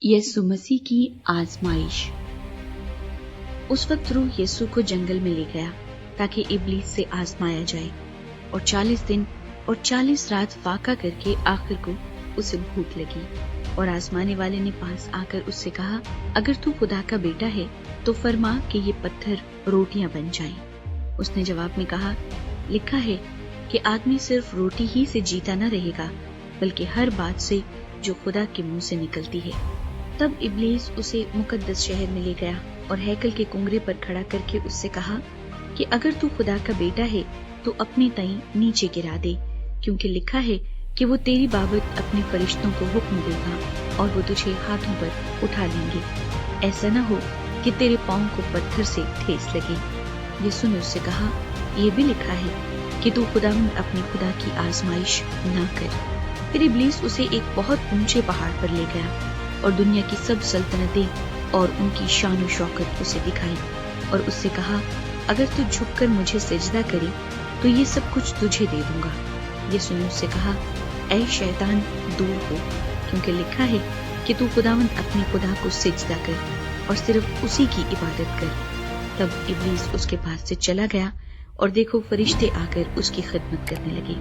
یسوع مسیح کی آزمائش۔ اس وقت روح یسوع کو جنگل میں لے گیا تاکہ ابلیس سے آزمایا جائے، اور 40 دن اور 40 رات فاقہ کر کے آخر کو اسے بھوک لگی، اور آزمانے والے نے پاس آ کر اس سے کہا، اگر تو خدا کا بیٹا ہے تو فرما کہ یہ پتھر روٹیاں بن جائیں۔ اس نے جواب میں کہا، لکھا ہے کہ آدمی صرف روٹی ہی سے جیتا نہ رہے گا بلکہ ہر بات سے جو خدا کے منہ سے نکلتی ہے۔ تب ابلیس اسے مقدس شہر میں لے گیا اور ہیکل کے کنگرے پر کھڑا کر کے اس سے کہا کہ اگر تو خدا کا بیٹا ہے تو اپنے تئیں نیچے گرا دے، کیونکہ لکھا ہے کہ وہ تیری بابت اپنے فرشتوں کو حکم دے گا اور وہ تجھے ہاتھوں پر اٹھا لیں گے، ایسا نہ ہو کہ تیرے پاؤں کو پتھر سے ٹھیس لگے۔ یسوع نے اس سے کہا، یہ بھی لکھا ہے کہ تو خداوند اپنے خدا کی آزمائش نہ کر۔ پھر ابلیس اسے ایک بہت اونچے پہاڑ پر لے گیا اور دنیا کی سب سلطنتیں اور ان کی شان و شوکت اسے دکھائی، اور اس سے کہا، اگر تو جھک کر مجھے سجدہ کرے تو یہ سب کچھ تجھے دے دوں گا۔ یسوع نے اس سے کہا، اے شیطان، دور ہو، کیونکہ لکھا ہے کہ تو خداوند اپنے خدا کو سجدہ کر اور صرف اسی کی عبادت کر۔ تب ابلیس اس کے پاس سے چلا گیا، اور دیکھو فرشتے آ کر اس کی خدمت کرنے لگے۔